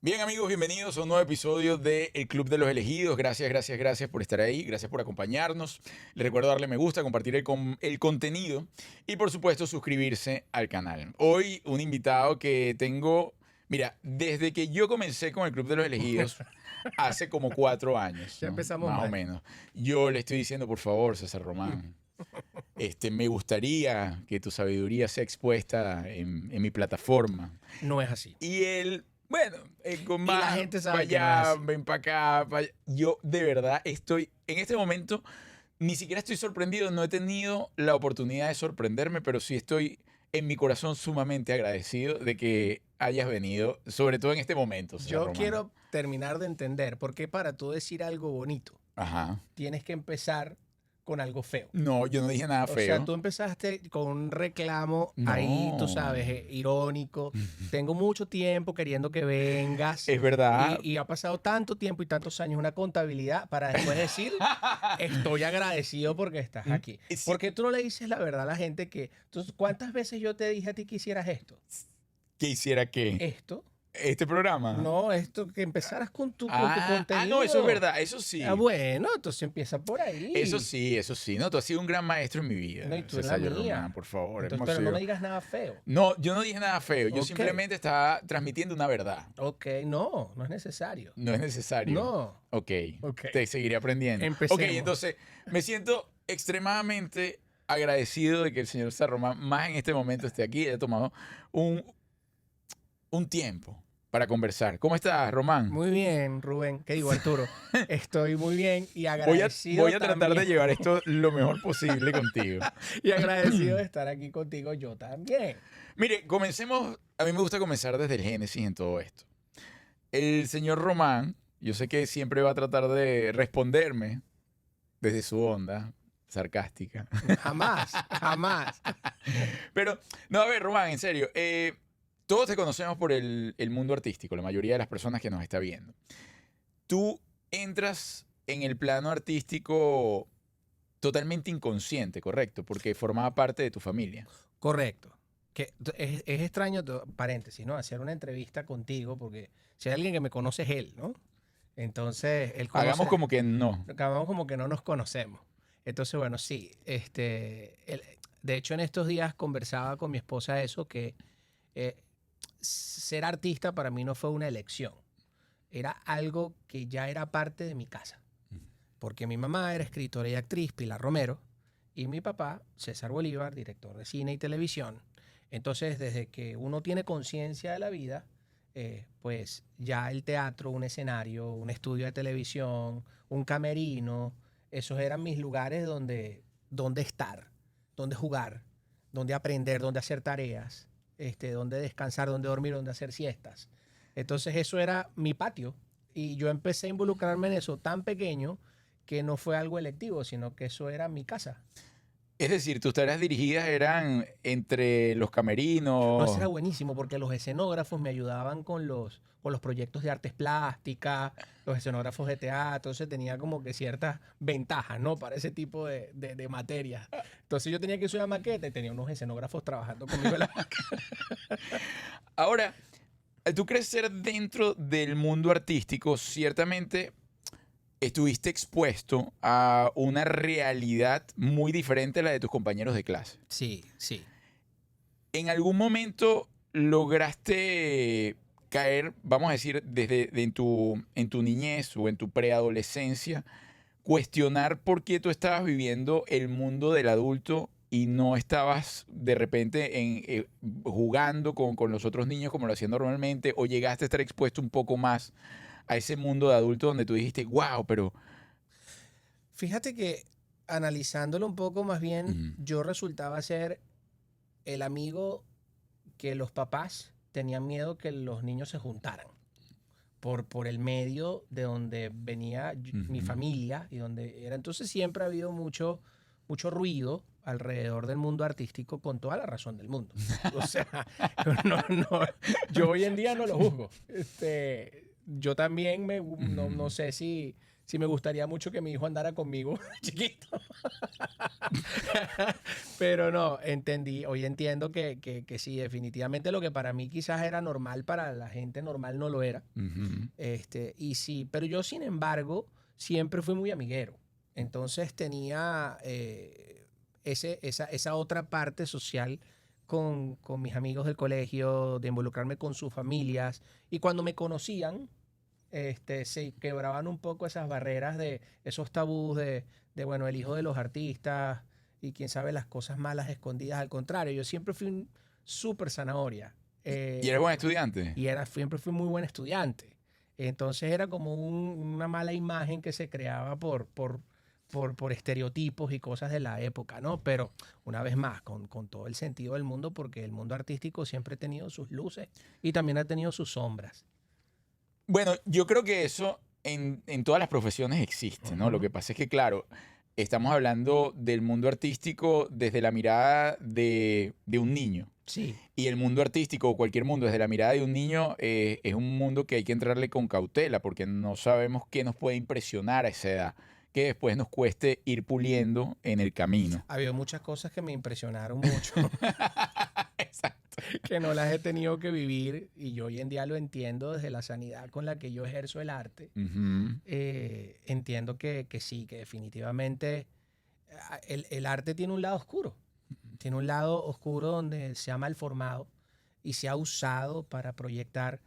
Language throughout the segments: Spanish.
Bien amigos, bienvenidos a un nuevo episodio de El Club de los Elegidos. Gracias por estar ahí, gracias por acompañarnos. Les recuerdo darle me gusta, compartir el contenido y por supuesto suscribirse al canal. Hoy un invitado que tengo, mira, desde que yo comencé con el Club de los Elegidos, hace como 4 años, Ya ¿no? empezamos Más o mal. menos. Yo le estoy diciendo, por favor, César Román, me gustaría que tu sabiduría sea expuesta en mi plataforma. No es así. Y él, bueno, con Y la más, gente para sabe que no es allá, así. ven para acá, pa' allá. Yo de verdad estoy, en este momento, ni siquiera estoy sorprendido, no he tenido la oportunidad de sorprenderme, pero sí estoy en mi corazón sumamente agradecido de que hayas venido, sobre todo en este momento, César Yo Román. quiero terminar de entender por qué para tú decir algo bonito Ajá. tienes que empezar con algo feo. No, yo no dije nada O sea, feo. tú empezaste con un reclamo ahí, tú No. sabes, irónico. Tengo mucho tiempo queriendo que vengas Es verdad. y ha pasado tanto tiempo y tantos años una contabilidad para después decir, estoy agradecido porque estás aquí. Sí. ¿Por qué tú no le dices la verdad a la gente que, entonces, ¿cuántas veces yo te dije a ti que hicieras esto? ¿Qué hiciera qué? Esto. Este programa. No, esto que empezaras con tu contenido. No, eso es verdad, eso sí. Bueno, entonces empieza por ahí. Eso sí. No, tú has sido un gran maestro en mi vida. No, y tú en la César mía. Román, por favor. Entonces, hemos pero no sido- me digas nada feo. No, yo no dije nada feo. Yo Ok. simplemente estaba transmitiendo una verdad. Ok, no es necesario. No es necesario. No. Ok. Ok. Te seguiré aprendiendo. Empecemos. Ok, entonces me siento extremadamente agradecido de que el señor César Román, más en este momento, esté aquí y haya tomado un tiempo para conversar. ¿Cómo estás, Román? Muy bien, Rubén. ¿Qué digo, Arturo? Estoy muy bien y Voy a, agradecido. voy a tratar de también. llevar esto lo mejor posible contigo. Y agradecido de estar aquí contigo yo también. Mire, comencemos. A mí me gusta comenzar desde el génesis en todo esto. El señor Román, yo sé que siempre va a tratar de responderme desde su onda sarcástica. Jamás, jamás. Pero, no, a ver, Román, en serio. Todos te conocemos por el mundo artístico, la mayoría de las personas que nos está viendo. Tú entras en el plano artístico totalmente inconsciente, ¿correcto? Porque formaba parte de tu familia. Correcto. Que es extraño, paréntesis, ¿no? Hacer una entrevista contigo, porque si hay alguien que me conoce es él, ¿no? Entonces, él conoce. Hagamos como que no. Acabamos como que no nos conocemos. Entonces, bueno, sí. De hecho, en estos días conversaba con mi esposa eso, que eh, ser artista para mí no fue una elección. Era algo que ya era parte de mi casa. Porque mi mamá era escritora y actriz, Pilar Romero, y mi papá, César Bolívar, director de cine y televisión. Entonces, desde que uno tiene conciencia de la vida, pues ya el teatro, un escenario, un estudio de televisión, un camerino, esos eran mis lugares donde estar, donde jugar, donde aprender, donde hacer tareas, donde descansar, donde dormir, donde hacer siestas. Entonces eso era mi patio y yo empecé a involucrarme en eso tan pequeño que no fue algo electivo, sino que eso era mi casa. Es decir, tus tareas dirigidas eran entre los No, camerinos. eso era buenísimo porque los escenógrafos me ayudaban con los proyectos de artes plásticas, los escenógrafos de teatro, entonces tenía como que ciertas ventajas, ¿no? Para ese tipo de materias. Entonces yo tenía que usar una maqueta y tenía unos escenógrafos trabajando conmigo en la maqueta. Ahora, al tú crecer dentro del mundo artístico, ciertamente estuviste expuesto a una realidad muy diferente a la de tus compañeros de clase. Sí, sí. ¿En algún momento lograste caer, vamos a decir, en tu niñez o en tu preadolescencia, cuestionar por qué tú estabas viviendo el mundo del adulto y no estabas de repente jugando con los otros niños como lo hacían normalmente, o llegaste a estar expuesto un poco más a ese mundo de adulto donde tú dijiste, wow, pero... Fíjate que analizándolo un poco más bien, Ujú. yo resultaba ser el amigo que los papás tenían miedo que los niños se juntaran por el medio de donde venía mi Ujú. familia y donde era. Entonces siempre ha habido mucho ruido alrededor del mundo artístico con toda la razón del mundo. O sea, yo hoy en día no lo juzgo. Yo también no sé si sí me gustaría mucho que mi hijo andara conmigo, chiquito. Pero no, entendí, hoy entiendo que sí, definitivamente lo que para mí quizás era normal, para la gente normal no lo era. Ujú. Y sí, pero yo sin embargo siempre fui muy amiguero. Entonces tenía esa otra parte social con mis amigos del colegio, de involucrarme con sus familias. Y cuando me conocían, se quebraban un poco esas barreras de esos tabús de, bueno, el hijo de los artistas y quién sabe las cosas malas escondidas. Al contrario, yo siempre fui un súper zanahoria. ¿Y eres buen estudiante? Siempre fui muy buen estudiante. Entonces era como una mala imagen que se creaba por estereotipos y cosas de la época, ¿no? Pero una vez más, con todo el sentido del mundo, porque el mundo artístico siempre ha tenido sus luces y también ha tenido sus sombras. Bueno, yo creo que eso en todas las profesiones existe, ¿no? Lo Ujú. que pasa es que, claro, estamos hablando del mundo artístico desde la mirada de un niño. Sí, Y el mundo artístico o cualquier mundo desde la mirada de un niño es un mundo que hay que entrarle con cautela porque no sabemos qué nos puede impresionar a esa edad, que después nos cueste ir puliendo en el camino. ha habido muchas cosas que me impresionaron mucho, Exacto. que no las he tenido que vivir y yo hoy en día lo entiendo desde la sanidad con la que yo ejerzo el arte. Ujú. Entiendo que sí, que definitivamente el arte tiene un lado oscuro. Tiene un lado oscuro donde se ha malformado y se ha usado para proyectar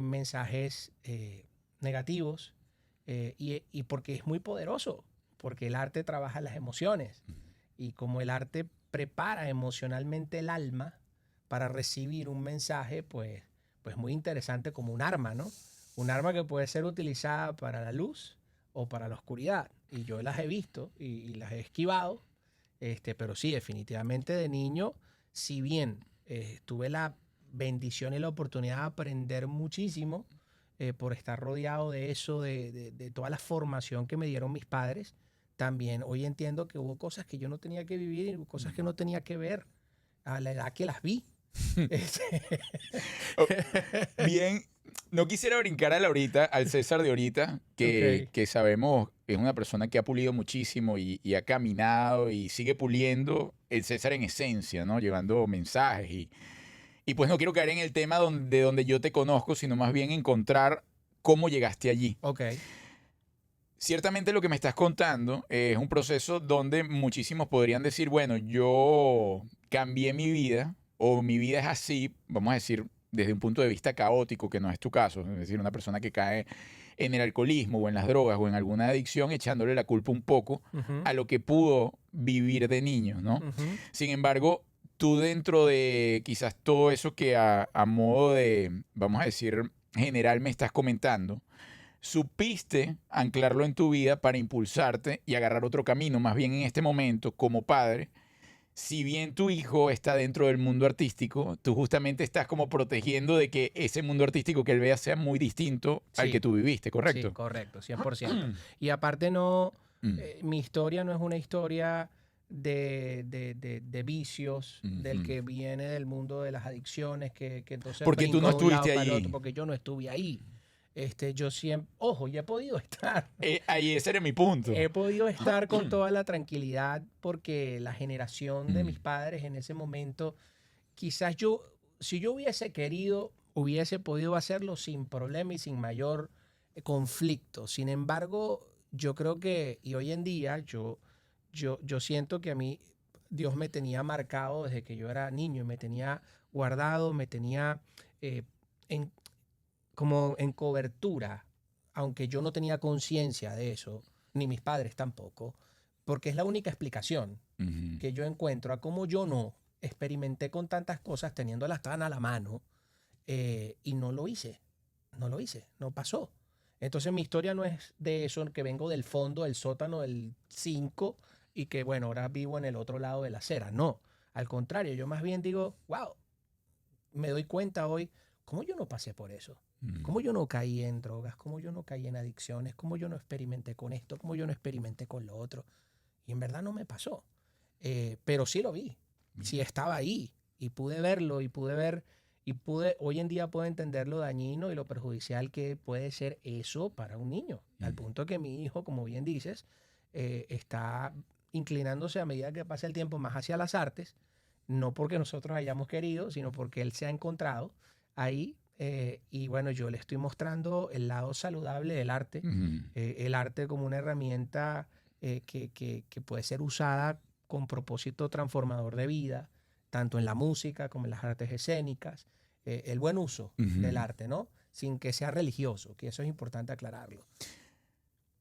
mensajes negativos y porque es muy poderoso, porque el arte trabaja las emociones y como el arte prepara emocionalmente el alma para recibir un mensaje, pues muy interesante como un arma, ¿no? Un arma que puede ser utilizada para la luz o para la oscuridad. Y yo las he visto y las he esquivado, pero sí, definitivamente de niño, si bien tuve la bendición y la oportunidad de aprender muchísimo por estar rodeado de eso, de toda la formación que me dieron mis padres, también hoy entiendo que hubo cosas que yo no tenía que vivir y hubo cosas que no tenía que ver a la edad que las vi. Este, Oh, bien, no quisiera brincar a la ahorita, al César de ahorita, ok. que sabemos es una persona que ha pulido muchísimo y ha caminado y sigue puliendo el César en esencia, ¿no? Llevando mensajes y pues no quiero caer en el tema donde yo te conozco, sino más bien encontrar cómo llegaste allí. Ok, Ciertamente lo que me estás contando es un proceso donde muchísimos podrían decir, bueno, yo cambié mi vida o mi vida es así, vamos a decir, desde un punto de vista caótico, que no es tu caso, es decir, una persona que cae en el alcoholismo o en las drogas o en alguna adicción echándole la culpa un poco ujú, a lo que pudo vivir de niño, ¿no? ujú, Sin embargo, tú dentro de quizás todo eso que a modo de, vamos a decir, general me estás comentando, supiste anclarlo en tu vida para impulsarte y agarrar otro camino. Más bien en este momento, como padre, si bien tu hijo está dentro del mundo artístico, tú justamente estás como protegiendo de que ese mundo artístico que él vea sea muy distinto al que sí. tú viviste, Sí, ¿correcto? correcto, 100%. Y aparte no, Mm, mi historia no es una historia de vicios, del ujú. que viene del mundo de las adicciones, que entonces Porque tú no brinco de un lado estuviste para el otro, allí. porque yo no estuve ahí. Yo siempre, ojo, y he podido estar, Ahí ese era mi punto. he podido estar con toda la tranquilidad porque la generación de Mm, mis padres en ese momento, quizás yo, si yo hubiese querido, hubiese podido hacerlo sin problema y sin mayor conflicto. Sin embargo, yo creo que, y hoy en día, yo siento que a mí Dios me tenía marcado desde que yo era niño, me tenía guardado, me tenía eh, en, como en cobertura, aunque yo no tenía conciencia de eso, ni mis padres tampoco, porque es la única explicación ujú. que yo encuentro a cómo yo no experimenté con tantas cosas teniéndolas tan a la mano y no lo hice, no pasó. Entonces mi historia no es de eso, que vengo del fondo, del sótano del 5 y que bueno, ahora vivo en el otro lado de la acera. No, al contrario, yo más bien digo, wow, me doy cuenta hoy, ¿cómo yo no pasé por eso? Mm. ¿Cómo yo no caí en drogas? ¿Cómo yo no caí en adicciones? ¿Cómo yo no experimenté con esto? ¿Cómo yo no experimenté con lo otro? Y en verdad no me pasó. Pero sí lo vi, sí Bien. estaba ahí y pude verlo y pude ver Y hoy en día puedo entender lo dañino y lo perjudicial que puede ser eso para un niño. Al punto que mi hijo, como bien dices, está inclinándose a medida que pasa el tiempo más hacia las artes, no porque nosotros hayamos querido, sino porque él se ha encontrado ahí. Y bueno, yo le estoy mostrando el lado saludable del arte, el arte como una herramienta que puede ser usada con propósito transformador de vida, tanto en la música como en las artes escénicas, el buen uso del arte, ¿no? Sin que sea religioso, que eso es importante aclararlo.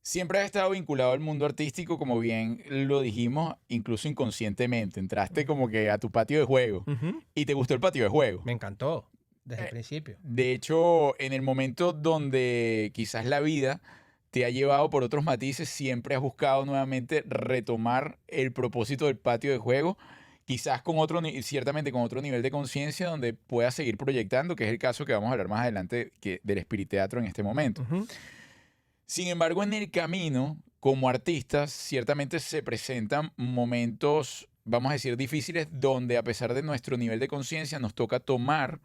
Siempre has estado vinculado al mundo artístico, como bien lo dijimos, incluso inconscientemente. Entraste como que a tu patio de juego y te gustó el patio de juego. Me encantó desde el principio. De hecho, en el momento donde quizás la vida te ha llevado por otros matices, siempre has buscado nuevamente retomar el propósito del patio de juego, quizás con otro, ciertamente con otro nivel de conciencia donde puedas seguir proyectando, que es el caso que vamos a hablar más adelante del Spirit Teatro en este momento. Sin embargo, en el camino, como artistas, ciertamente se presentan momentos, vamos a decir, difíciles, donde a pesar de nuestro nivel de conciencia nos toca tomar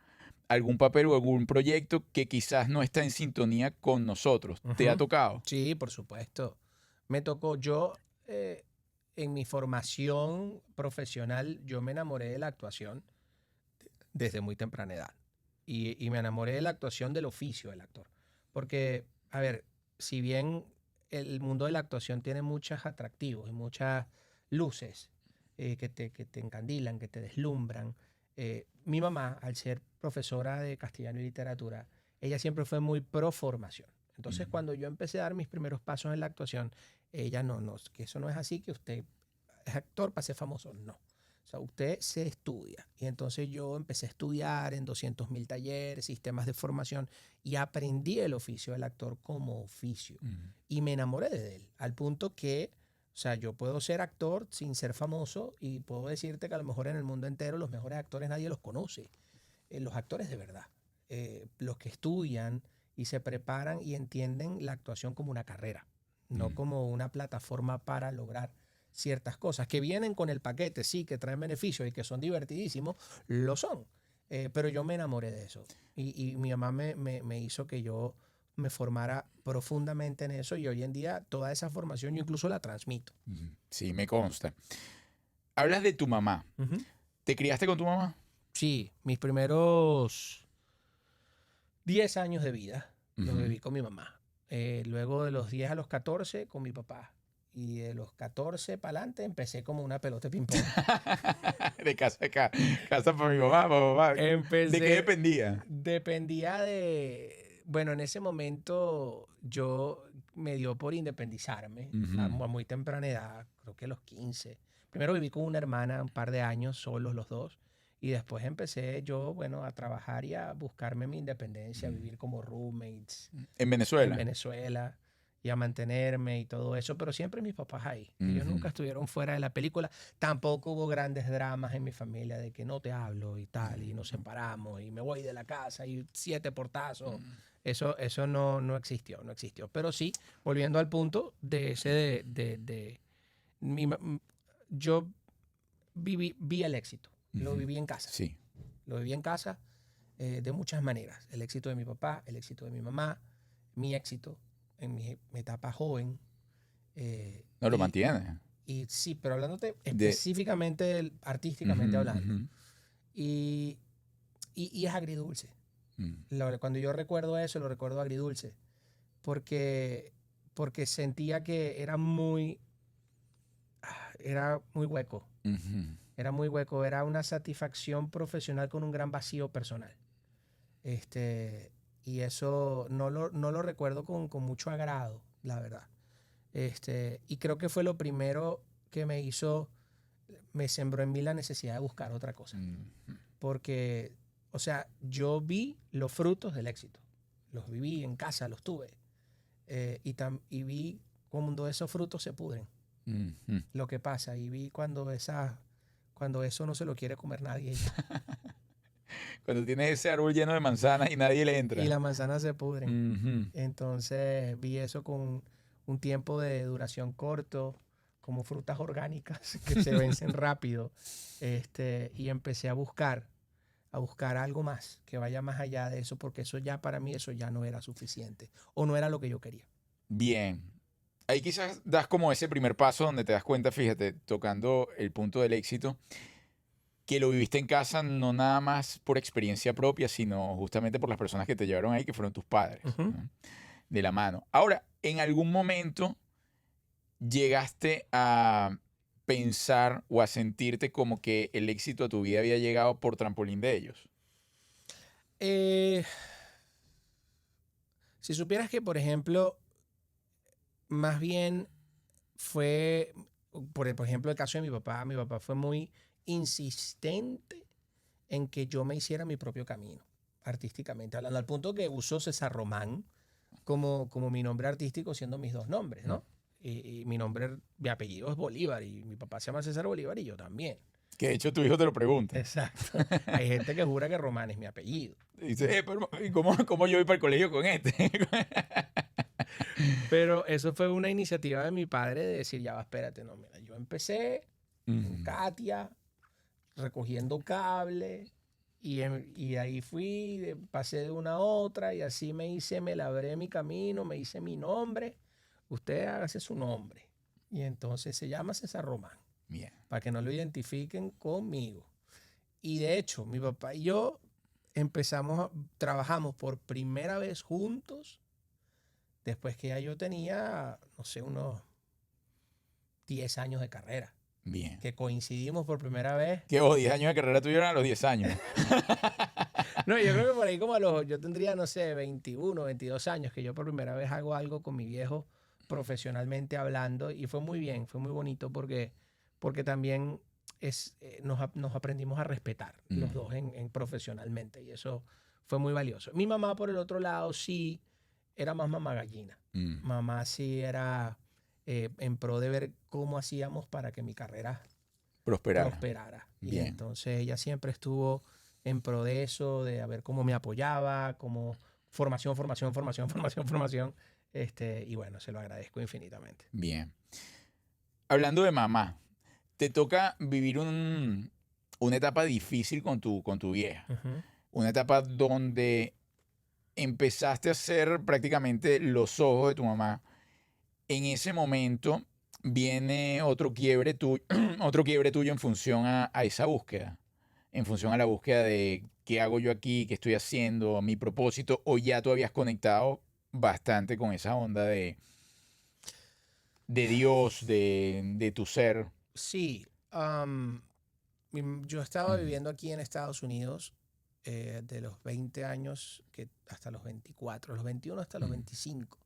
algún papel o algún proyecto que quizás no está en sintonía con nosotros. ¿Te ha tocado? Sí, por supuesto. Me tocó. Yo, en mi formación profesional, yo me enamoré de la actuación desde muy temprana edad. Y me enamoré de la actuación del oficio del actor. Porque, a ver, si bien el mundo de la actuación tiene muchos atractivos y muchas luces que te encandilan, que te deslumbran, mi mamá, al ser profesora de castellano y literatura, ella siempre fue muy pro formación. Entonces, cuando yo empecé a dar mis primeros pasos en la actuación, ella no, que eso no es así, que usted es actor para ser famoso. No. O sea, usted se estudia. Y entonces yo empecé a estudiar en 200.000 talleres, sistemas de formación, y aprendí el oficio del actor como oficio. Y me enamoré de él, al punto que, o sea, yo puedo ser actor sin ser famoso y puedo decirte que a lo mejor en el mundo entero los mejores actores nadie los conoce. Los actores de verdad, los que estudian y se preparan y entienden la actuación como una carrera, no como una plataforma para lograr ciertas cosas que vienen con el paquete, sí, que traen beneficios y que son divertidísimos, lo son. Pero yo me enamoré de eso. Y mi mamá me hizo que yo me formara profundamente en eso y hoy en día toda esa formación yo incluso la transmito. Sí, me consta. Hablas de tu mamá. ¿Te criaste con tu mamá? Sí, mis primeros 10 años de vida los viví con mi mamá. Luego de los 10 a los 14 con mi papá. Y de los 14 para adelante empecé como una pelota de ping-pong. De casa acá. Casa para mi mamá, para papá. Empecé, ¿De qué dependía? Dependía de... Bueno, en ese momento yo me dio por independizarme a muy temprana edad, creo que a los 15. Primero viví con una hermana un par de años, solos los dos. Y después empecé yo, bueno, a trabajar y a buscarme mi independencia, a vivir como roommates ¿En Venezuela? en Venezuela y a mantenerme y todo eso, pero siempre mis papás ahí. Ellos nunca estuvieron fuera de la película. Tampoco hubo grandes dramas en mi familia de que no te hablo y tal, y nos separamos y me voy de la casa y 7 portazos. Eso no existió, no existió. Pero sí, volviendo al punto de ese yo vi el éxito. Lo viví en casa. Sí. Lo viví en casa de muchas maneras. El éxito de mi papá, el éxito de mi mamá, mi éxito en mi etapa joven. No lo mantiene. Y sí, pero hablándote específicamente, artísticamente hablando. Y es agridulce. Cuando yo recuerdo eso, lo recuerdo agridulce. Porque sentía que era muy hueco. Era muy hueco. Era una satisfacción profesional con un gran vacío personal. Y eso no lo recuerdo con mucho agrado, la verdad. Y creo que fue lo primero que me sembró en mí la necesidad de buscar otra cosa. Porque, o sea, yo vi los frutos del éxito. Los viví en casa, los tuve. Y vi cuando esos frutos se pudren. Lo que pasa. Y vi cuando eso no se lo quiere comer nadie. Cuando tienes ese árbol lleno de manzanas y nadie le entra. Y las manzanas se pudren. Entonces vi eso con un tiempo de duración corto, como frutas orgánicas que se vencen rápido. Y empecé a buscar a buscar algo más, que vaya más allá de eso, porque eso ya para mí, eso ya no era suficiente o no era lo que yo quería. Bien. Ahí quizás das como ese primer paso donde te das cuenta, fíjate, tocando el punto del éxito, que lo viviste en casa no nada más por experiencia propia, sino justamente por las personas que te llevaron ahí, que fueron tus padres, Ujú. ¿no? De la mano. Ahora, en algún momento llegaste a pensar o a sentirte como que el éxito a tu vida había llegado por trampolín de ellos. Eh, si supieras que, por ejemplo, más bien fue, por ejemplo, el caso de mi papá fue muy insistente en que yo me hiciera mi propio camino, artísticamente hablando, al punto que usó César Román como mi nombre artístico, siendo mis dos nombres, Mm. ¿no? Y mi nombre, mi apellido es Bolívar y mi papá se llama César Bolívar y yo también. Que de hecho tu hijo te lo pregunta. Exacto. Hay gente que jura que Román es mi apellido. Y dice, pero, ¿y cómo yo voy para el colegio con este? Pero eso fue una iniciativa de mi padre de decir, ya va, espérate, no, mira, yo empecé en Mm, Katia, recogiendo cable, y ahí fui, pasé de una a otra, y así me labré mi camino, me hice mi nombre. Usted hágase su nombre. Y entonces se llama César Román, bien. para que no lo identifiquen conmigo. Y de hecho, mi papá y yo trabajamos por primera vez juntos después que ya yo tenía, no sé, unos 10 años de carrera, Bien. que coincidimos por primera vez. Que 10 años de carrera tuya eran a los 10 años. No, yo creo que por ahí yo tendría, no sé, 21, 22 años, que yo por primera vez hago algo con mi viejo profesionalmente hablando, y fue muy bien, fue muy bonito porque también nos aprendimos a respetar los Mm, dos en profesionalmente, y eso fue muy valioso. Mi mamá, por el otro lado, sí era más mamá gallina. mm. Mamá sí era en pro de ver cómo hacíamos para que mi carrera Prosperar. prosperara. Y Bien. entonces ella siempre estuvo en pro de eso, de a ver cómo me apoyaba, como formación, formación, formación, formación, formación. Y bueno, se lo agradezco infinitamente. Bien. Hablando de mamá, te toca vivir una etapa difícil con tu vieja. Ujú. Una etapa donde empezaste a ser prácticamente los ojos de tu mamá. En ese momento viene otro quiebre, otro quiebre tuyo en función a esa búsqueda. En función a la búsqueda de qué hago yo aquí, qué estoy haciendo, mi propósito, o ya tú habías conectado bastante con esa onda de Dios, de tu ser. Sí, yo estaba Mm, viviendo aquí en Estados Unidos de los 20 años hasta los 24, los 21 hasta los mm, 25.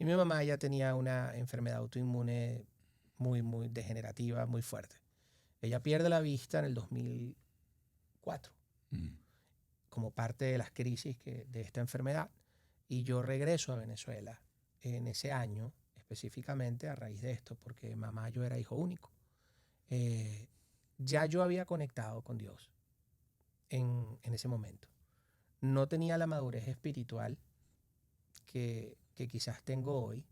Y mi mamá ya tenía una enfermedad autoinmune muy, muy degenerativa, muy fuerte. Ella pierde la vista en el 2004 mm, como parte de las crisis de esta enfermedad. Y yo regreso a Venezuela en ese año, específicamente a raíz de esto, porque mamá yo era hijo único. Eh, ya yo había conectado con Dios en ese momento. No tenía la madurez espiritual que quizás tengo hoy,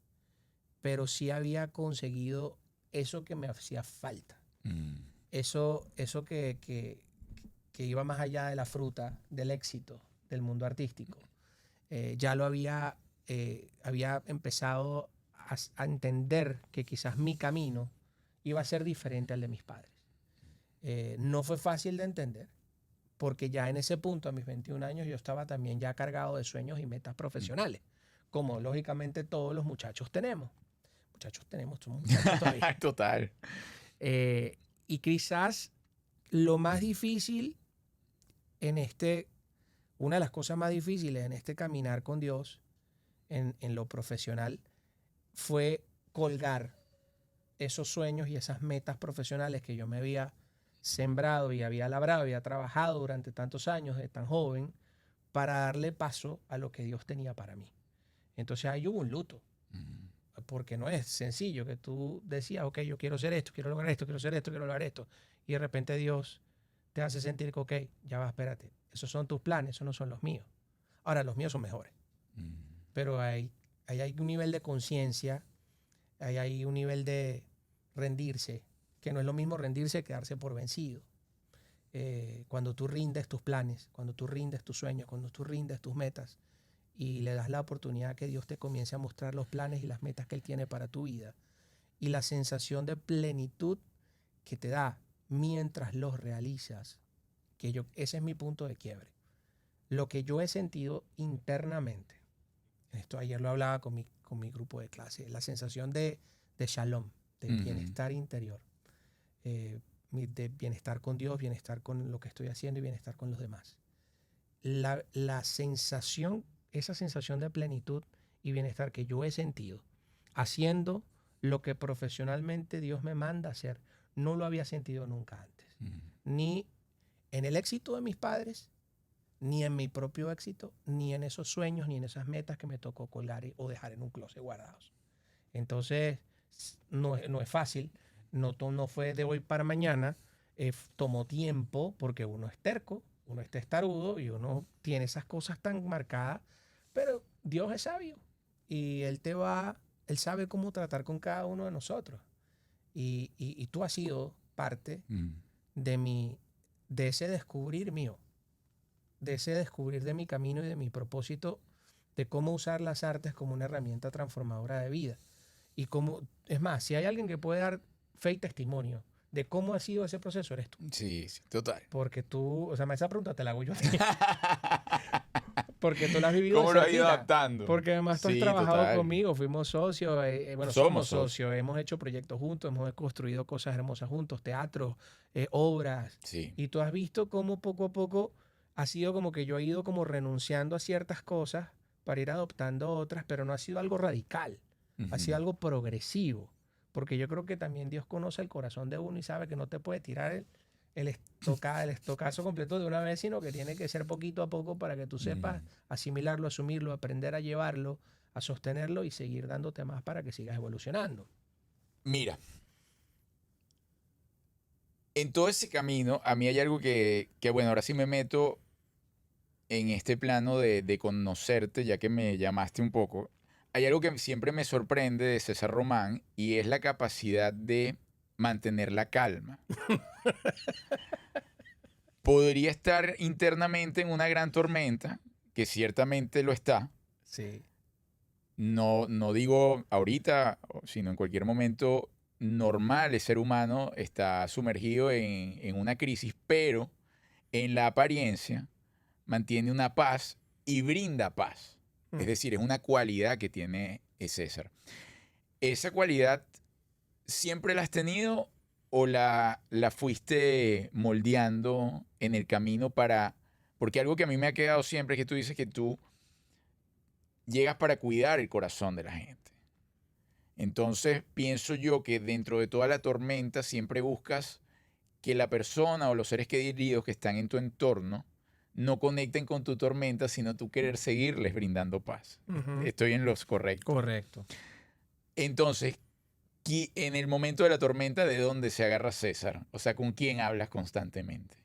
pero sí había conseguido eso que me hacía falta. mm, Eso que iba más allá de la fruta, del éxito, del mundo artístico. Ya lo había empezado a entender que quizás mi camino iba a ser diferente al de mis padres. No fue fácil de entender, porque ya en ese punto, a mis 21 años, yo estaba también ya cargado de sueños y metas mm. profesionales, como lógicamente todos los muchachos tenemos. Muchachos tenemos, somos muchachos todavía. Total. Eh, y quizás lo más difícil en una de las cosas más difíciles en este caminar con Dios, en lo profesional, fue colgar esos sueños y esas metas profesionales que yo me había sembrado y había labrado, había trabajado durante tantos años de tan joven, para darle paso a lo que Dios tenía para mí. Entonces ahí hubo un luto, Mm, porque no es sencillo que tú decías, ok, yo quiero ser esto, quiero lograr esto, quiero ser esto, quiero lograr esto, y de repente Dios te hace sentir que, ok, ya va, espérate, esos son tus planes, esos no son los míos. Ahora, los míos son mejores, mm, pero ahí hay un nivel de conciencia, ahí hay un nivel de rendirse, que no es lo mismo rendirse que darse por vencido. cuando tú rindes tus planes, cuando tú rindes tus sueños, cuando tú rindes tus metas y le das la oportunidad que Dios te comience a mostrar los planes y las metas que Él tiene para tu vida y la sensación de plenitud que te da mientras los realizas, ese es mi punto de quiebre. Lo que yo he sentido internamente, esto ayer lo hablaba con mi grupo de clase, la sensación de shalom, de bienestar interior, de bienestar con Dios, bienestar con lo que estoy haciendo y bienestar con los demás. La sensación, esa sensación de plenitud y bienestar que yo he sentido haciendo lo que profesionalmente Dios me manda hacer, no lo había sentido nunca antes. Ni en el éxito de mis padres, ni en mi propio éxito, ni en esos sueños, ni en esas metas que me tocó colgar o dejar en un closet guardados. Entonces, no es fácil, no fue de hoy para mañana, tomó tiempo porque uno es terco, uno es testarudo y uno tiene esas cosas tan marcadas, pero Dios es sabio y Él sabe cómo tratar con cada uno de nosotros. Y tú has sido parte de ese descubrir mío, de ese descubrir de mi camino y de mi propósito, de cómo usar las artes como una herramienta transformadora de vida. Y cómo, es más, si hay alguien que puede dar fe y testimonio de cómo ha sido ese proceso, eres tú. Sí, sí, total. Porque tú, o sea, esa pregunta te la hago yo a ti. Porque tú la has vivido ¿Cómo de lo has cerquita. ido adaptando? Porque además tú has Sí, trabajado total. conmigo, fuimos socios, bueno, somos socios, hemos hecho proyectos juntos, hemos construido cosas hermosas juntos, teatro, obras. Sí. Y tú has visto cómo poco a poco ha sido como que yo he ido como renunciando a ciertas cosas para ir adoptando otras, pero no ha sido algo radical, ha sido algo progresivo. Porque yo creo que también Dios conoce el corazón de uno y sabe que no te puede tirar el estocazo completo de una vez, sino que tiene que ser poquito a poco para que tú sepas asimilarlo, asumirlo, aprender a llevarlo, a sostenerlo y seguir dándote más para que sigas evolucionando. Mira, en todo ese camino, a mí hay algo que bueno, ahora sí me meto en este plano de conocerte, ya que me llamaste un poco. Hay algo que siempre me sorprende de César Román y es la capacidad de mantener la calma. Podría estar internamente en una gran tormenta, que ciertamente lo está. Sí. No, no digo ahorita, sino en cualquier momento normal, el ser humano está sumergido en una crisis, pero en la apariencia mantiene una paz y brinda paz. Es decir, es una cualidad que tiene César. ¿Esa cualidad siempre la has tenido o la fuiste moldeando en el camino para... Porque algo que a mí me ha quedado siempre es que tú dices que tú llegas para cuidar el corazón de la gente. Entonces pienso yo que dentro de toda la tormenta siempre buscas que la persona o los seres queridos que están en tu entorno no conecten con tu tormenta, sino tú querer seguirles brindando paz. Estoy en los correctos. Correcto. Entonces, en el momento de la tormenta, ¿de dónde se agarra César? O sea, ¿con quién hablas constantemente?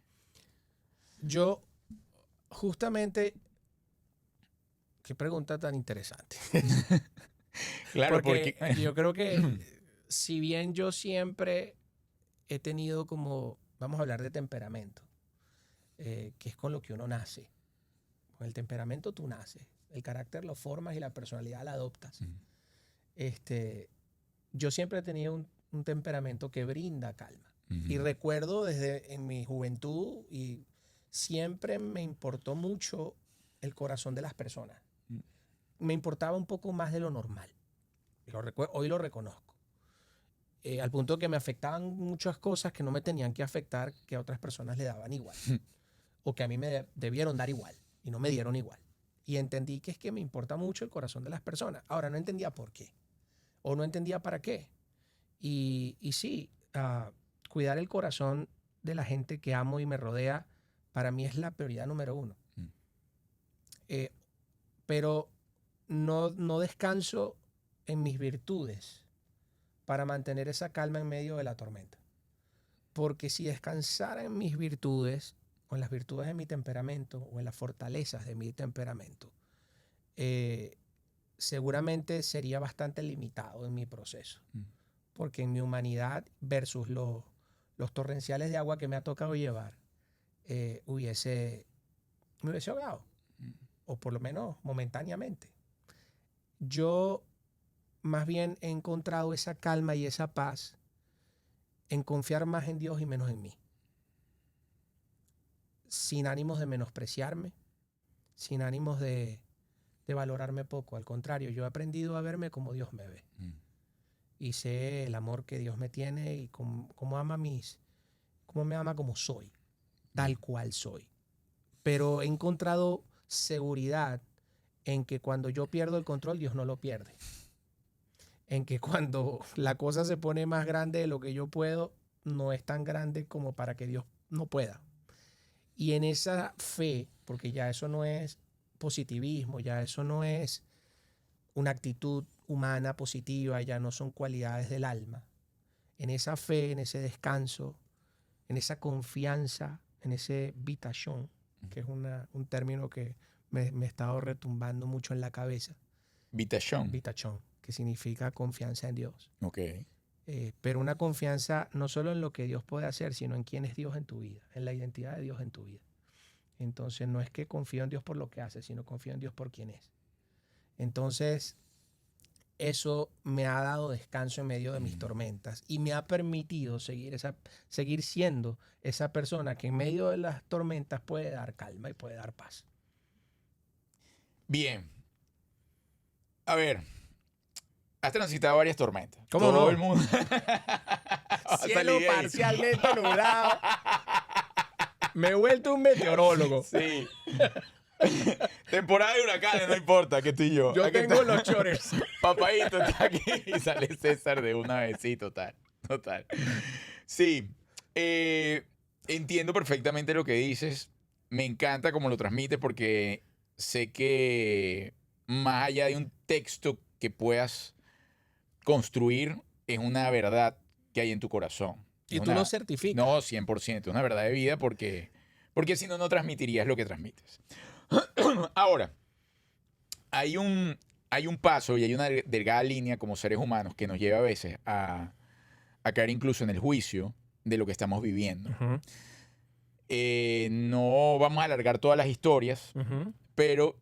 Yo, justamente, qué pregunta tan interesante. Claro, porque yo creo que si bien yo siempre he tenido como, vamos a hablar de temperamento, que es con lo que uno nace. Con el temperamento tú naces, el carácter lo formas y la personalidad la adoptas. Yo siempre he tenido un temperamento que brinda calma. Y recuerdo desde en mi juventud y siempre me importó mucho el corazón de las personas. Me importaba un poco más de lo normal. Hoy lo reconozco. Al punto que me afectaban muchas cosas que no me tenían que afectar, que a otras personas le daban igual. O que a mí me debieron dar igual y no me dieron igual. Y entendí que es que me importa mucho el corazón de las personas. Ahora, no entendía por qué. O no entendía para qué. Y sí, cuidar el corazón de la gente que amo y me rodea, para mí es la prioridad número uno. Pero no descanso en mis virtudes para mantener esa calma en medio de la tormenta. Porque si descansara en mis virtudes, o en las virtudes de mi temperamento, o en las fortalezas de mi temperamento, seguramente sería bastante limitado en mi proceso. Porque en mi humanidad versus los torrenciales de agua que me ha tocado llevar, me hubiese ahogado, o por lo menos momentáneamente. Yo más bien he encontrado esa calma y esa paz en confiar más en Dios y menos en mí. Sin ánimos de menospreciarme, sin ánimos de valorarme poco. Al contrario, yo he aprendido a verme como Dios me ve. Y sé el amor que Dios me tiene y cómo me ama como soy, tal cual soy. Pero he encontrado seguridad en que cuando yo pierdo el control, Dios no lo pierde. En que cuando la cosa se pone más grande de lo que yo puedo, no es tan grande como para que Dios no pueda. Y en esa fe, porque ya eso no es positivismo, ya eso no es una actitud humana positiva, ya no son cualidades del alma. En esa fe, en ese descanso, en esa confianza, en ese vitachon, que es un término que me ha estado retumbando mucho en la cabeza. Vitachon. Vitachon, que significa confianza en Dios. Ok. Pero una confianza no solo en lo que Dios puede hacer, sino en quién es Dios en tu vida, en la identidad de Dios en tu vida. Entonces no es que confío en Dios por lo que hace, sino confío en Dios por quién es. Entonces eso me ha dado descanso en medio de mis tormentas y me ha permitido seguir siendo esa persona que en medio de las tormentas puede dar calma y puede dar paz. Bien. A ver, has transitado varias tormentas. ¿Cómo Todo no? el mundo. Cielo parcialmente nublado. Me he vuelto un meteorólogo. Sí. Temporada de huracanes, no importa, que estoy yo. Yo Aquí tengo está. los chores. Papadito está aquí y sale César de una vez. Sí, total. Sí. Entiendo perfectamente lo que dices. Me encanta cómo lo transmites porque sé que más allá de un texto que puedas construir, es una verdad que hay en tu corazón. Y Es tú una- lo certificas. No, 100%. Es una verdad de vida porque si no, no transmitirías lo que transmites. Ahora, hay un paso y hay una delgada línea como seres humanos que nos lleva a veces a caer incluso en el juicio de lo que estamos viviendo. Uh-huh. No vamos a alargar todas las historias, Uh-huh. pero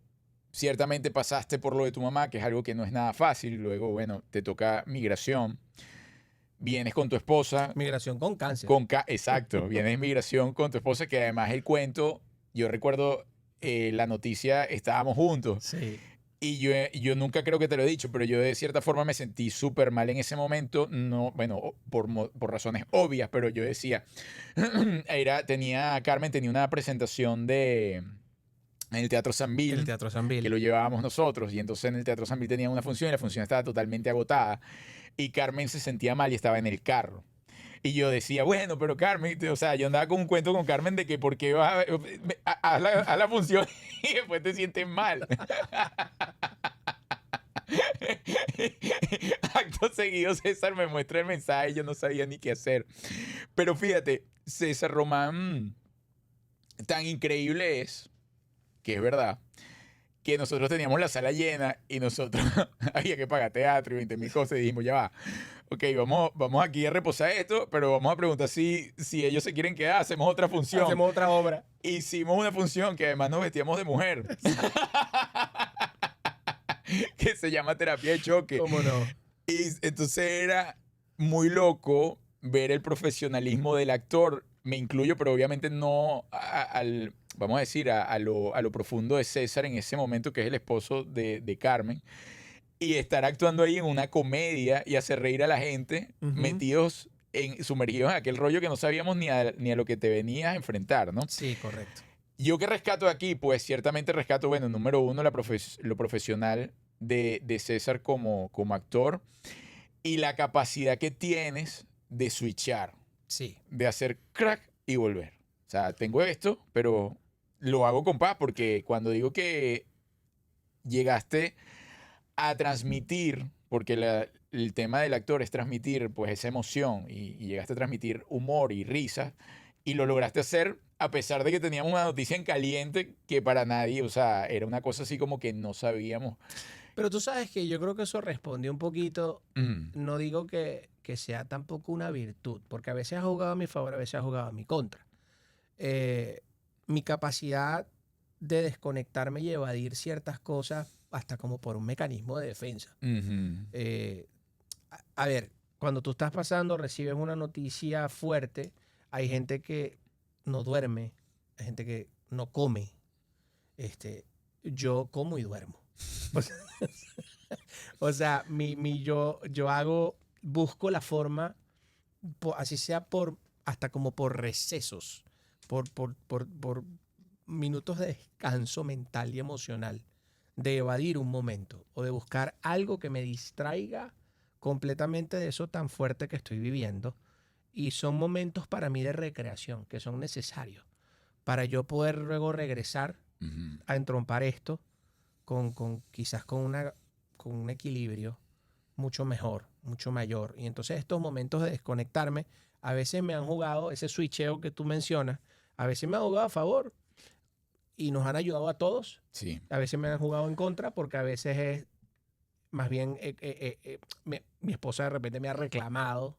ciertamente pasaste por lo de tu mamá, que es algo que no es nada fácil. Luego, bueno, te toca migración. Vienes con tu esposa. Migración con cáncer. Exacto, vienes en migración con tu esposa, que además el cuento, yo recuerdo la noticia, estábamos juntos. Sí. Y yo nunca creo que te lo he dicho, pero yo de cierta forma me sentí súper mal en ese momento. No, bueno, por razones obvias, pero yo decía, Carmen tenía una presentación en el Teatro Sambil, El Teatro Sambil. que lo llevábamos nosotros, y entonces en el Teatro Sambil tenía una función y la función estaba totalmente agotada. Y Carmen se sentía mal y estaba en el carro. Y yo decía, bueno, pero Carmen, o sea, yo andaba con un cuento con Carmen de que por qué vas a la función y después te sientes mal. Acto seguido, César me muestra el mensaje y yo no sabía ni qué hacer. Pero fíjate, César Román, tan increíble es, que es verdad, que nosotros teníamos la sala llena y nosotros había que pagar teatro y 20.000 cosas y dijimos, ya va, ok, vamos aquí a reposar esto, pero vamos a preguntar si ellos se quieren quedar, hacemos otra función. Hacemos otra obra. Hicimos una función que además nos vestíamos de mujer. Que se llama terapia de choque. ¿Cómo no? Y entonces era muy loco ver el profesionalismo del actor. Me incluyo, pero obviamente no vamos a decir, a lo profundo de César en ese momento, que es el esposo de Carmen. Y estar actuando ahí en una comedia y hacer reír a la gente, Uh-huh. sumergidos en aquel rollo que no sabíamos ni a lo que te venías a enfrentar, ¿no? Sí, correcto. ¿Yo qué rescato de aquí? Pues ciertamente rescato, bueno, número uno, lo profesional de César como actor y la capacidad que tienes de switchar, Sí. de hacer crack y volver. O sea, tengo esto, pero lo hago con paz porque cuando digo que llegaste a transmitir, porque el tema del actor es transmitir pues esa emoción y llegaste a transmitir humor y risa y lo lograste hacer a pesar de que teníamos una noticia en caliente que para nadie, o sea, era una cosa así como que no sabíamos. Pero tú sabes que yo creo que eso respondió un poquito, Mm, no digo que sea tampoco una virtud, porque a veces ha jugado a mi favor, a veces ha jugado a mi contra. mi capacidad de desconectarme y evadir ciertas cosas hasta como por un mecanismo de defensa. Ujú. A ver, cuando tú estás pasando, recibes una noticia fuerte, hay gente que no duerme, hay gente que no come. Yo como y duermo. O sea, yo busco la forma, así sea hasta como por recesos, por minutos de descanso mental y emocional, de evadir un momento o de buscar algo que me distraiga completamente de eso tan fuerte que estoy viviendo. Y son momentos para mí de recreación que son necesarios para yo poder luego regresar Ujú. a entrompar esto quizás con un equilibrio mucho mejor, mucho mayor. Y entonces estos momentos de desconectarme a veces me han jugado, ese switcheo que tú mencionas, a veces me han jugado a favor y nos han ayudado a todos. Sí. A veces me han jugado en contra porque a veces es más bien mi esposa de repente me ha reclamado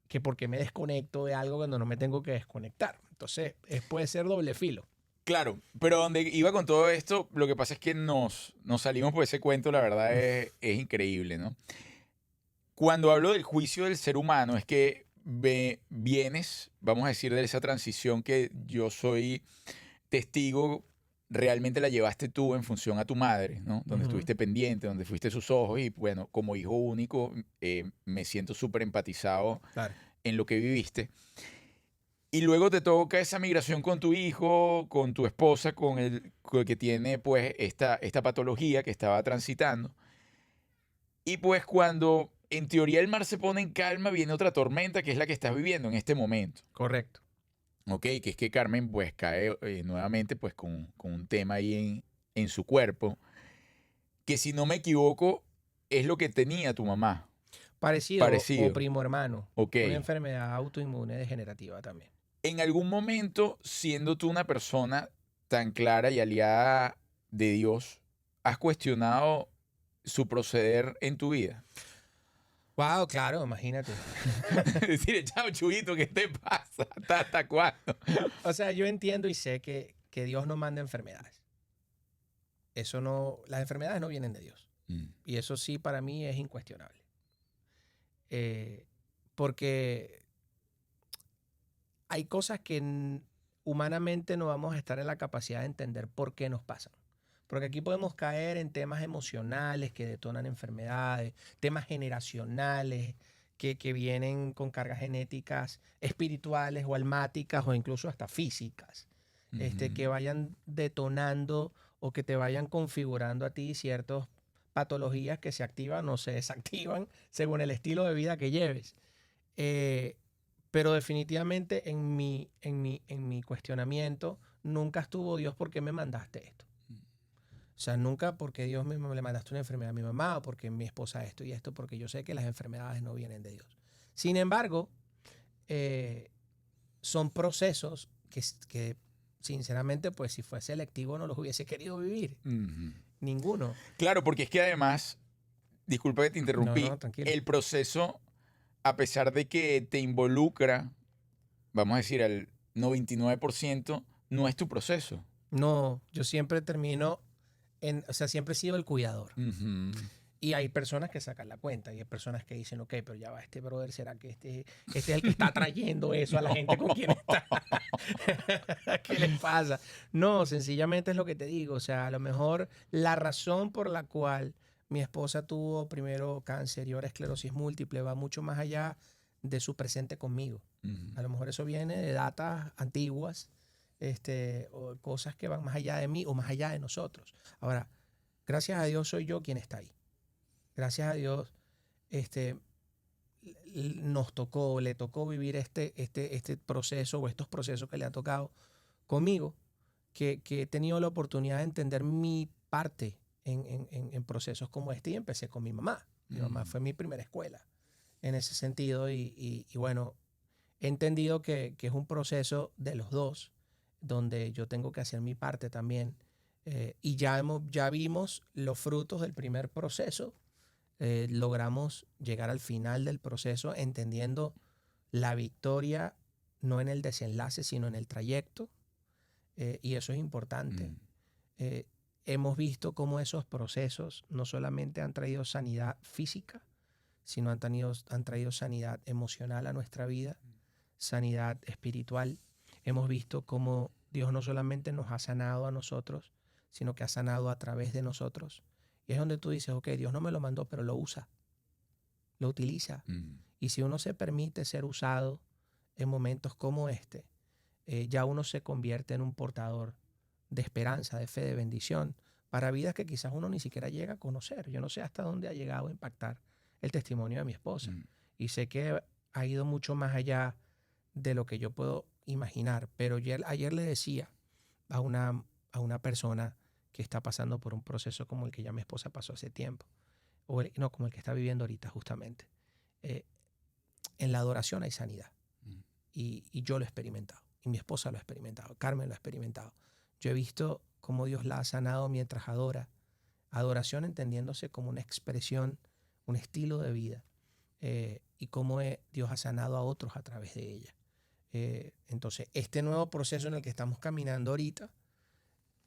que porque me desconecto de algo cuando no me tengo que desconectar. Entonces puede ser doble filo. Claro, pero donde iba con todo esto, lo que pasa es que nos salimos por ese cuento, la verdad es increíble, ¿no? Cuando hablo del juicio del ser humano, es que vienes, vamos a decir, de esa transición que yo soy testigo, realmente la llevaste tú en función a tu madre, ¿no? Donde Ujú. estuviste pendiente, donde fuiste sus ojos y bueno, como hijo único, me siento súper empatizado Claro. en lo que viviste. Y luego te toca esa migración con tu hijo, con tu esposa, con el que tiene pues esta patología que estaba transitando. Y pues cuando en teoría el mar se pone en calma, viene otra tormenta que es la que estás viviendo en este momento. Correcto. Ok, que es que Carmen pues cae nuevamente pues con un tema ahí en su cuerpo, que si no me equivoco es lo que tenía tu mamá. Parecido o Parecido. primo hermano. Ok. Una enfermedad autoinmune degenerativa también. En algún momento, siendo tú una persona tan clara y aliada de Dios, ¿has cuestionado su proceder en tu vida? Wow, claro, imagínate. Decirle, chao, Chuyito, ¿qué te pasa? ¿Hasta cuándo? O sea, yo entiendo y sé que Dios no manda enfermedades. Eso no, las enfermedades no vienen de Dios. Mm, Y eso sí para mí es incuestionable. Eh, porque hay cosas que humanamente no vamos a estar en la capacidad de entender por qué nos pasan. Porque aquí podemos caer en temas emocionales que detonan enfermedades, temas generacionales que vienen con cargas genéticas espirituales o almáticas o incluso hasta físicas, ujú, que vayan detonando o que te vayan configurando a ti ciertas patologías que se activan o se desactivan según el estilo de vida que lleves. Eh, pero definitivamente en mi cuestionamiento nunca estuvo Dios, ¿por qué me mandaste esto? O sea, nunca porque Dios le mandaste una enfermedad a mi mamá o porque mi esposa esto y esto, porque yo sé que las enfermedades no vienen de Dios. Sin embargo, eh, son procesos que sinceramente, pues si fuese selectivo no los hubiese querido vivir. ujú. Ninguno. Claro, porque es que además, disculpa que te No, interrumpí, no, tranquilo. el proceso, a pesar de que te involucra, vamos a decir, al 99%, no es tu proceso. No, yo siempre termino o sea, siempre he sido el cuidador. Ujú. Y hay personas que sacan la cuenta y hay personas que dicen, ok, pero ya va, este brother, ¿será que este es el que está trayendo eso a la gente con quien está? ¿Qué les pasa? No, sencillamente es lo que te digo. O sea, a lo mejor la razón por la cual mi esposa tuvo primero cáncer y ahora esclerosis múltiple va mucho más allá de su presente conmigo. Ujú. A lo mejor eso viene de datas antiguas, o cosas que van más allá de mí o más allá de nosotros. Ahora, gracias a Dios soy yo quien está ahí. Gracias a Dios, este, le tocó vivir este proceso o estos procesos que le ha tocado conmigo, que he tenido la oportunidad de entender mi parte en procesos como este y empecé con mi mamá. Mi mamá Ujú. fue mi primera escuela en ese sentido y bueno, he entendido que es un proceso de los dos, donde yo tengo que hacer mi parte también. Y ya vimos los frutos del primer proceso. Logramos llegar al final del proceso entendiendo la victoria no en el desenlace, sino en el trayecto. Y eso es importante. Mm. Hemos visto cómo esos procesos no solamente han traído sanidad física, sino han traído sanidad emocional a nuestra vida, sanidad espiritual. Hemos visto cómo Dios no solamente nos ha sanado a nosotros, sino que ha sanado a través de nosotros. Y es donde tú dices, ok, Dios no me lo mandó, pero lo usa, lo utiliza. Mm. Y si uno se permite ser usado en momentos como este, ya uno se convierte en un portador de esperanza, de fe, de bendición, para vidas que quizás uno ni siquiera llega a conocer. Yo no sé hasta dónde ha llegado a impactar el testimonio de mi esposa. Mm. Y sé que ha ido mucho más allá de lo que yo puedo imaginar. Pero ayer le decía a una persona que está pasando por un proceso como el que ya mi esposa pasó hace tiempo, no, como el que está viviendo ahorita justamente. Eh, en la adoración hay sanidad. Mm. Y yo lo he experimentado. Y mi esposa lo ha experimentado. Carmen lo ha experimentado. Yo he visto cómo Dios la ha sanado mientras adora. Adoración entendiéndose como una expresión, un estilo de vida. Y cómo Dios ha sanado a otros a través de ella. Entonces, este nuevo proceso en el que estamos caminando ahorita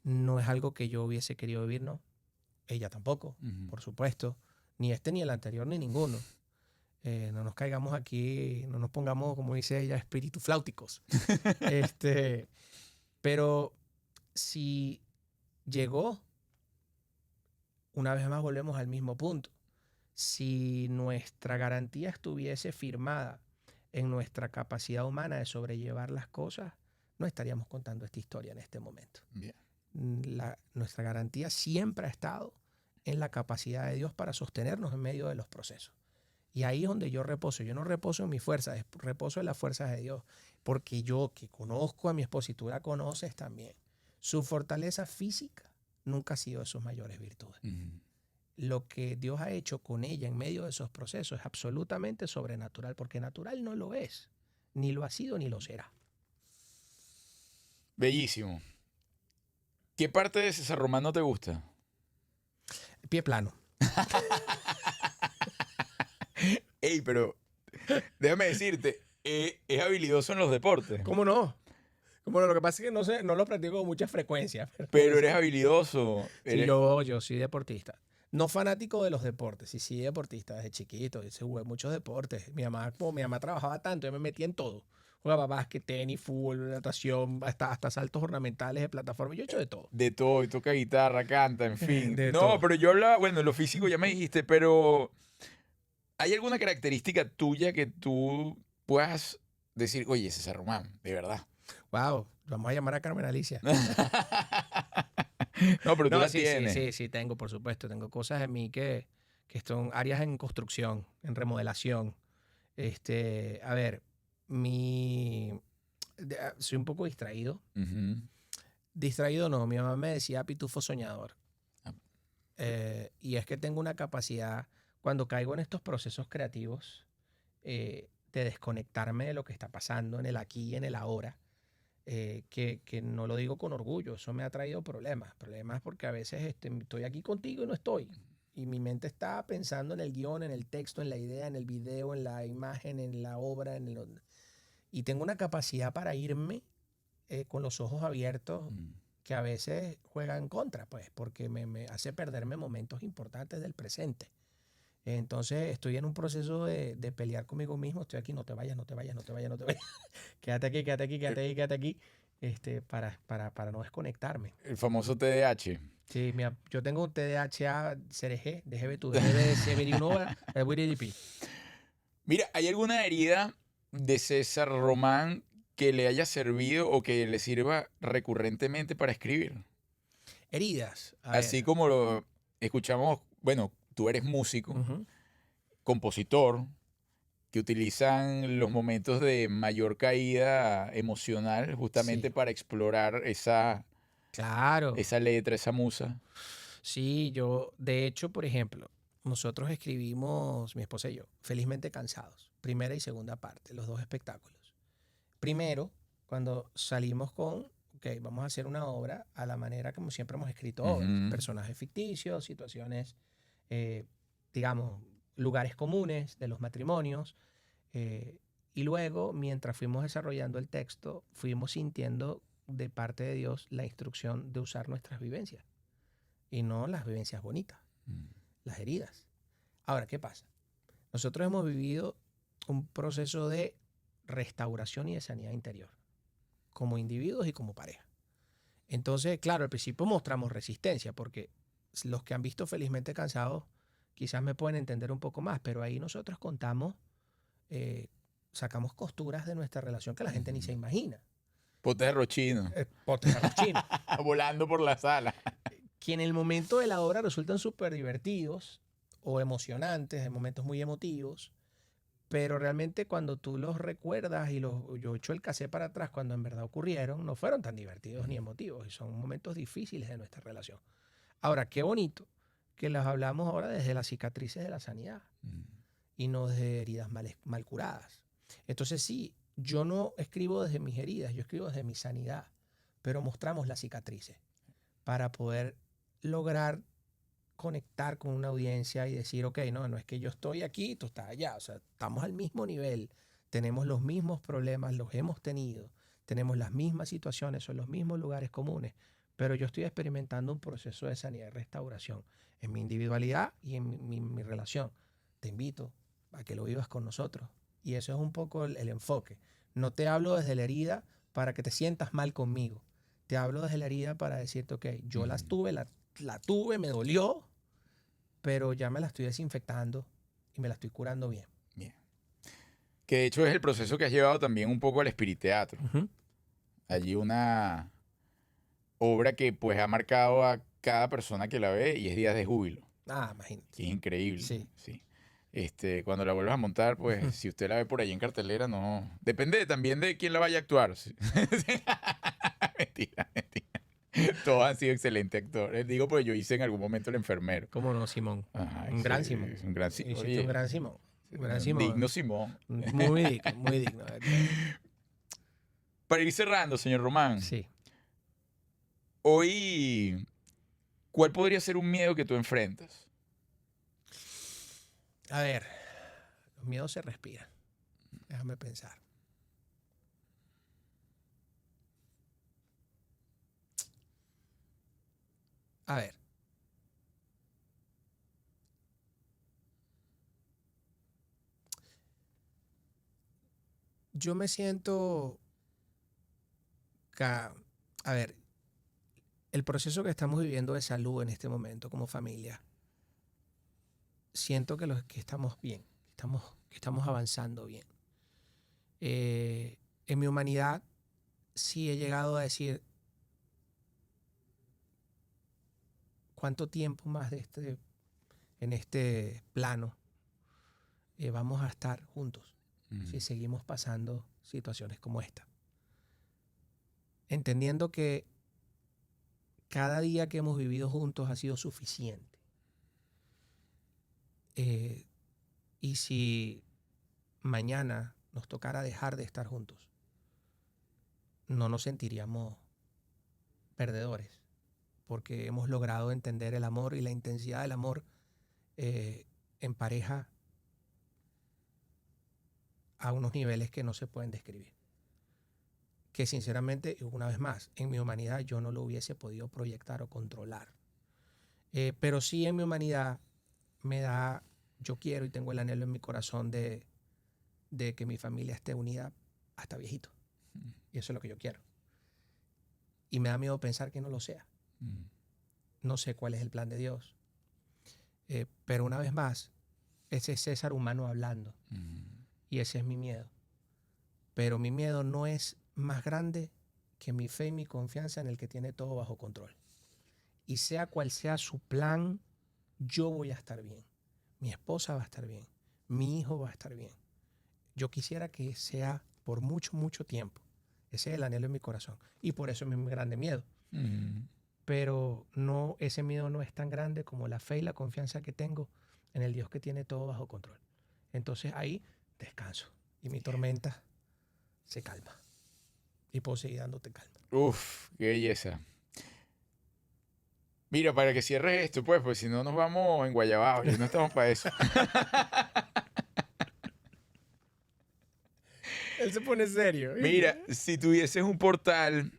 no es algo que yo hubiese querido vivir, ¿no? Ella tampoco, Ujú. por supuesto. Ni este, ni el anterior, ni ninguno. No nos caigamos aquí, no nos pongamos, como dice ella, espíritus flauticos. Pero si llegó, una vez más volvemos al mismo punto. Si nuestra garantía estuviese firmada en nuestra capacidad humana de sobrellevar las cosas, no estaríamos contando esta historia en este momento. Bien. Nuestra garantía siempre ha estado en la capacidad de Dios para sostenernos en medio de los procesos. Y ahí es donde yo reposo. Yo no reposo en mis fuerzas, reposo en las fuerzas de Dios. Porque yo, que conozco a mi esposa y tú la conoces también, su fortaleza física nunca ha sido de sus mayores virtudes. Ujú. Lo que Dios ha hecho con ella en medio de esos procesos es absolutamente sobrenatural, porque natural no lo es, ni lo ha sido ni lo será. Bellísimo. ¿Qué parte de César Román no te gusta? Pie plano. Ey, pero déjame decirte, es habilidoso en los deportes, ¿Cómo no? ¿Cómo no? Lo que pasa es que no lo practico con mucha frecuencia. pero eres habilidoso. Sí, yo soy deportista. No fanático de los deportes, sí, deportista desde chiquito. Jugué muchos deportes. Como mi mamá trabajaba tanto, yo me metía en todo. Jugaba básquet, tenis, fútbol, natación, hasta saltos ornamentales de plataforma. Yo he hecho de todo. De todo, y toca guitarra, canta, en fin. De No, todo. pero yo hablaba, bueno, en lo físico ya me dijiste, pero ¿hay alguna característica tuya que tú puedas decir, oye, César Román, de verdad? Wow, vamos a llamar a Carmen Alicia. No, pero tú No, la tienes. sí, tengo, por supuesto. Tengo cosas en mí que son áreas en construcción, en remodelación. A ver, soy un poco distraído. Ujú. Distraído no, mi mamá me decía pitufo soñador. Ah. Y es que tengo una capacidad, cuando caigo en estos procesos creativos, de desconectarme de lo que está pasando en el aquí y en el ahora, que no lo digo con orgullo, eso me ha traído problemas. Problemas porque a veces estoy aquí contigo y no estoy. Y mi mente está pensando en el guión, en el texto, en la idea, en el video, en la imagen, en la obra. Y tengo una capacidad para irme con los ojos abiertos Mm. que a veces juega en contra, pues, porque me hace perderme momentos importantes del presente. Entonces estoy en un proceso de pelear conmigo mismo. Estoy aquí, no te vayas, no te vayas, no te vayas, no te vayas. Quédate aquí, quédate aquí, quédate aquí, quédate aquí. Para no desconectarme. El famoso TDAH. Sí, mira, yo tengo un TDAH CRG, DGB, tu DGB, CB1, el WDP. Mira, ¿hay alguna herida de César Román que le haya servido o que le sirva recurrentemente para escribir? Heridas. A Así ver. como lo escuchamos, bueno, tú eres músico, Ujú. compositor, que utilizan los momentos de mayor caída emocional justamente Sí, para explorar claro. esa letra, esa musa. Sí, de hecho, por ejemplo, nosotros escribimos, mi esposa y yo, Felizmente Cansados, primera y segunda parte, los dos espectáculos. Primero, cuando salimos ok, vamos a hacer una obra a la manera como siempre hemos escrito obras, Ujú. personajes ficticios, situaciones, eh, digamos, lugares comunes de los matrimonios. Y luego, mientras fuimos desarrollando el texto, fuimos sintiendo de parte de Dios la instrucción de usar nuestras vivencias y no las vivencias bonitas, las heridas. Ahora, ¿qué pasa? Nosotros hemos vivido un proceso de restauración y de sanidad interior, como individuos y como pareja. Entonces, claro, al principio mostramos resistencia, porque los que han visto Felizmente Cansados quizás me pueden entender un poco más, pero ahí nosotros contamos, sacamos costuras de nuestra relación que la gente ni se imagina. Potes de rochino. Potes de arrochino. Volando por la sala. Que en el momento de la obra resultan súper divertidos o emocionantes, en momentos muy emotivos, pero realmente cuando tú los recuerdas y yo echo el cassette para atrás cuando en verdad ocurrieron, no fueron tan divertidos ni emotivos y son momentos difíciles de nuestra relación. Ahora, qué bonito que los hablamos ahora desde las cicatrices de la sanidad y no desde heridas mal curadas. Entonces sí, yo no escribo desde mis heridas, yo escribo desde mi sanidad, pero mostramos las cicatrices para poder lograr conectar con una audiencia y decir, ok, no es que yo estoy aquí y tú estás allá, o sea, estamos al mismo nivel, tenemos los mismos problemas, los hemos tenido, tenemos las mismas situaciones, son los mismos lugares comunes, pero yo estoy experimentando un proceso de sanidad y restauración en mi individualidad y en mi relación. Te invito a que lo vivas con nosotros y eso es un poco el enfoque. No te hablo desde la herida para que te sientas mal conmigo, te hablo desde la herida para decirte, ok, yo las tuve, la tuve, me dolió, pero ya me la estoy desinfectando y me la estoy curando bien. Bien. Que de hecho es el proceso que has llevado también un poco al Espiriteatro. Allí una obra que pues ha marcado a cada persona que la ve y es Días de Júbilo. Imagínate. Que es increíble. Sí. Sí. Cuando la vuelvas a montar, pues si usted la ve por ahí en cartelera, no. Depende también de quién la vaya a actuar. Sí. Mentira, mentira. Todos han sido excelentes actores. Digo, pues yo hice en algún momento el enfermero. ¿Cómo no, Simón? Ajá, Un gran Simón. es un gran Simón. Hiciste un gran Simón. Un gran Simón. Digno Simón. Muy digno, muy digno. Para ir cerrando, señor Román, Sí. hoy, ¿cuál podría ser un miedo que tú enfrentas? A ver, los miedos se respiran. Déjame pensar. A ver. Yo me siento a ver, el proceso que estamos viviendo de salud en este momento como familia, siento que estamos bien, que estamos avanzando bien. En mi humanidad sí he llegado a decir cuánto tiempo más en este plano vamos a estar juntos si seguimos pasando situaciones como esta. Entendiendo que cada día que hemos vivido juntos ha sido suficiente. Y si mañana nos tocara dejar de estar juntos, no nos sentiríamos perdedores, porque hemos logrado entender el amor y la intensidad del amor en pareja a unos niveles que no se pueden describir. Que sinceramente, una vez más, en mi humanidad yo no lo hubiese podido proyectar o controlar. Pero sí en mi humanidad yo quiero y tengo el anhelo en mi corazón de que mi familia esté unida hasta viejito. Y eso es lo que yo quiero. Y me da miedo pensar que no lo sea. No sé cuál es el plan de Dios. Pero una vez más, ese es César humano hablando. Y ese es mi miedo. Pero mi miedo no es más grande que mi fe y mi confianza en el que tiene todo bajo control. Y sea cual sea su plan, yo voy a estar bien. Mi esposa va a estar bien. Mi hijo va a estar bien. Yo quisiera que sea por mucho, mucho tiempo. Ese es el anhelo en mi corazón. Y por eso es mi grande miedo. Pero no, ese miedo no es tan grande como la fe y la confianza que tengo en el Dios que tiene todo bajo control. Entonces ahí descanso. Y mi tormenta se calma. Y puedo seguir dándote calma. Uf, qué belleza. Mira, para que cierres esto, pues si no nos vamos en Guayabao y no estamos para eso. Él se pone serio. Mira, si tuvieses un portal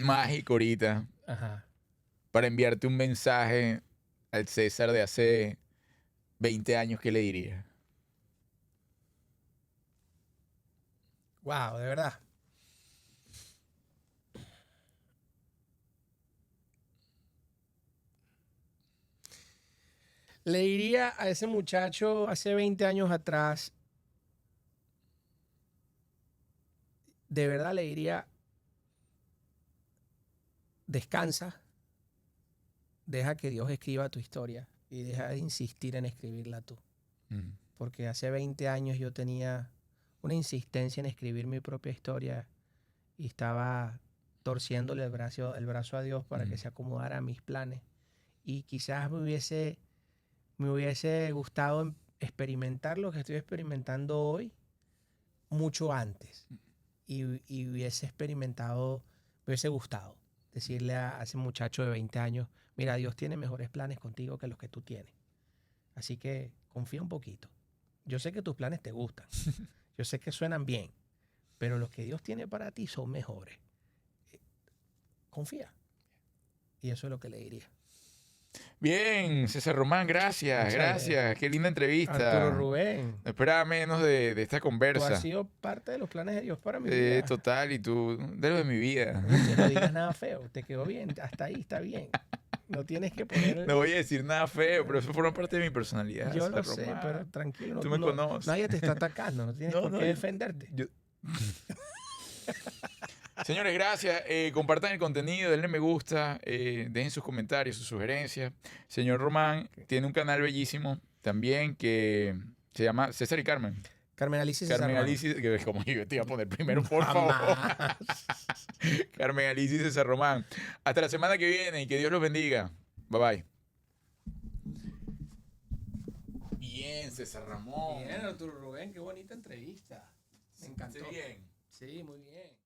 mágico ahorita Ajá. para enviarte un mensaje al César de hace 20 años, ¿qué le dirías? Wow, de verdad. Le diría a ese muchacho hace 20 años atrás, de verdad le diría, descansa, deja que Dios escriba tu historia y deja de insistir en escribirla tú. Mm. Porque hace 20 años yo tenía una insistencia en escribir mi propia historia y estaba torciéndole el brazo a Dios para que se acomodara a mis planes. Y quizás me hubiese gustado experimentar lo que estoy experimentando hoy mucho antes. Y hubiese experimentado, me hubiese gustado decirle a ese muchacho de 20 años, mira, Dios tiene mejores planes contigo que los que tú tienes. Así que confía un poquito. Yo sé que tus planes te gustan. Yo sé que suenan bien. Pero los que Dios tiene para ti son mejores. Confía. Y eso es lo que le diría. Bien, César Román, gracias, Cónchale, gracias. Qué linda Arturo entrevista. Rubén, No esperaba menos de esta tú has conversa. sido parte de los planes de Dios para mi vida. Total, y tú, de lo de mi vida. Oye, no digas nada feo. Te quedó bien. Hasta ahí está bien. No tienes que poner... No voy a decir nada feo, pero eso forma parte de mi personalidad. Yo lo César sé, Román. pero tranquilo. Tú me no- conoces. nadie te está atacando. No tienes No, por no, qué yo- defenderte. yo- Señores, gracias. Compartan el contenido, denle me gusta, dejen sus comentarios, sus sugerencias. Señor Román tiene un canal bellísimo también que se llama César y Carmen. Carmen Alicia y César Carmen Román. Alicia, que es como yo te iba a poner primero, por favor. Jamás. Carmen Alicia y César Román. Hasta la semana que viene y que Dios los bendiga. Bye bye. Bien, César Ramón. Bien, Arturo Rubén, qué bonita entrevista. Me encantó. Bien. Sí, muy bien.